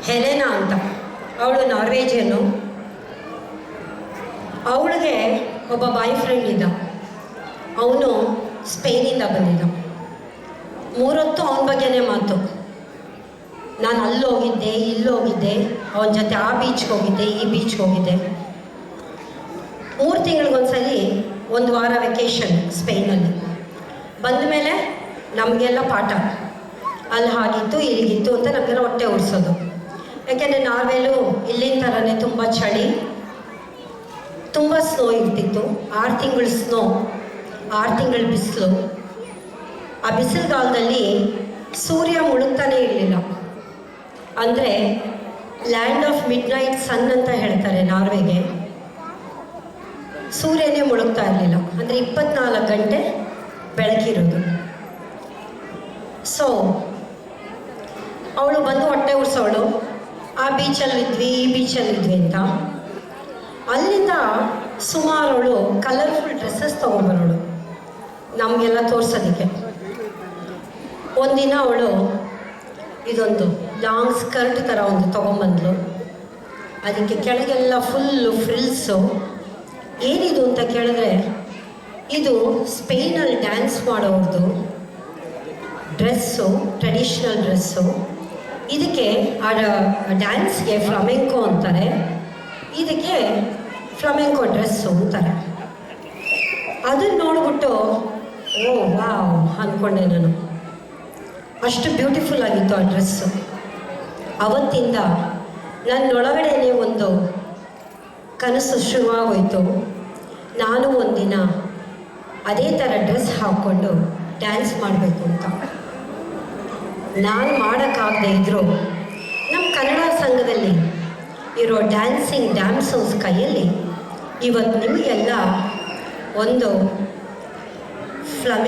Helena ಅಂತ. ಅವಳು ನಾರ್ವೇಜಿಯನು. ಅವಳಿಗೆ ಒಬ್ಬ ಬಾಯ್ ಫ್ರೆಂಡ್ ಇದ್ದ. ಅವನು ಸ್ಪೇನಿಂದ ಬಂದಿದ್ದ. 3 ಹೊತ್ತು ಅವನ ಬಗ್ಗೆನೇ ಮಾತು. ನಾನು ಅಲ್ಲೋಗಿದ್ದೆ, ಇಲ್ಲೋಗಿದ್ದೆ, ಅವನ ಜೊತೆ ಆ ಬೀಚ್ಗೆ ಹೋಗಿದ್ದೆ, ಈ ಬೀಚ್ಗೆ ಹೋಗಿದ್ದೆ. 3 ತಿಂಗಳಿಗೊಂದ್ಸಲಿ 1 ವಾರ ವೆಕೇಷನ್ ಸ್ಪೇನಲ್ಲಿ. ಬಂದ ಮೇಲೆ ನಮಗೆಲ್ಲ ಪಾಠ, ಅಲ್ಲಿ ಹಾಗಿತ್ತು ಇಲ್ಲಿಗಿತ್ತು ಅಂತ ನಮಗೆಲ್ಲ ಹೊಟ್ಟೆ ಉರಿಸೋದು. ಯಾಕೆಂದರೆ ನಾರ್ವೇಲು ಇಲ್ಲಿನ ಥರನೇ ತುಂಬ ಚಳಿ, ತುಂಬ ಸ್ನೋ ಇರ್ತಿತ್ತು. 6 ತಿಂಗಳು ಸ್ನೋ, 6 ತಿಂಗಳು ಬಿಸಿಲು. ಆ ಬಿಸಿಲುಗಾಲದಲ್ಲಿ ಸೂರ್ಯ ಮುಳುಗ್ತಾನೇ ಇರಲಿಲ್ಲ. ಅಂದರೆ ಲ್ಯಾಂಡ್ ಆಫ್ ಮಿಡ್ ನೈಟ್ ಸನ್ ಅಂತ ಹೇಳ್ತಾರೆ ನಾರ್ವೆಗೆ. ಸೂರ್ಯನೇ ಮುಳುಗ್ತಾ ಇರಲಿಲ್ಲ, ಅಂದರೆ 24 ಗಂಟೆ ಬೆಳಕಿರೋದು. ಸೊ ಅವಳು ಬಂದು ಹೊಟ್ಟೆ ಉರ್ಸೋಳು, ಆ ಬೀಚಲ್ಲಿದ್ವಿ, ಈ ಬೀಚಲ್ಲಿದ್ವಿ ಅಂತ. ಅಲ್ಲಿಂದ ಸುಮಾರು ಅವಳು ಕಲರ್ಫುಲ್ ಡ್ರೆಸ್ಸಸ್ ತೊಗೊಂಬರೋಳು ನಮಗೆಲ್ಲ ತೋರ್ಸೋದಕ್ಕೆ. ಒಂದಿನ ಅವಳು ಇದೊಂದು ಲಾಂಗ್ ಸ್ಕರ್ಟ್ ಥರ ಒಂದು ತೊಗೊಂಬಂದ್ಲು. ಅದಕ್ಕೆ ಕೆಳಗೆಲ್ಲ ಫುಲ್ಲು ಫ್ರಿಲ್ಸು. ಏನಿದು ಅಂತ ಕೇಳಿದ್ರೆ, ಇದು ಸ್ಪೇನಲ್ಲಿ ಡ್ಯಾನ್ಸ್ ಮಾಡೋರ್ದು ಡ್ರೆಸ್ಸು, ಟ್ರೆಡಿಷ್ನಲ್ ಡ್ರೆಸ್ಸು. ಇದಕ್ಕೆ ಆ ಡ್ಯಾನ್ಸ್ಗೆ ಫ್ಲಮೆಂಕೋ ಅಂತಾರೆ, ಇದಕ್ಕೆ ಫ್ಲಮೆಂಕೋ ಡ್ರೆಸ್ಸು ಅಂತಾರೆ. ಅದನ್ನು ನೋಡ್ಬಿಟ್ಟು ಓ ವಾವ್ ಅಂದ್ಕೊಂಡೆ ನಾನು. ಅಷ್ಟು ಬ್ಯೂಟಿಫುಲ್ ಆಗಿತ್ತು ಆ ಡ್ರೆಸ್ಸು. ಅವತ್ತಿಂದ ನನ್ನೊಳಗಡೆನೇ ಒಂದು ಕನಸು ಶುರುವಾಗೋಯಿತು. ನಾನು ಒಂದಿನ ಅದೇ ಥರ ಡ್ರೆಸ್ ಹಾಕ್ಕೊಂಡು ಡ್ಯಾನ್ಸ್ ಮಾಡಬೇಕು ಅಂತ. ನಾನು ಮಾಡೋಕ್ಕಾಗದೇ ಇದ್ದರೂ ನಮ್ಮ ಕನ್ನಡ ಸಂಘದಲ್ಲಿ ಇರೋ ಡ್ಯಾನ್ಸಿಂಗ್ ಡ್ಯಾನ್ಸರ್ಸ್ ಕೈಯಲ್ಲಿ ಇವತ್ತು ನಿಮಗೆಲ್ಲ ಒಂದು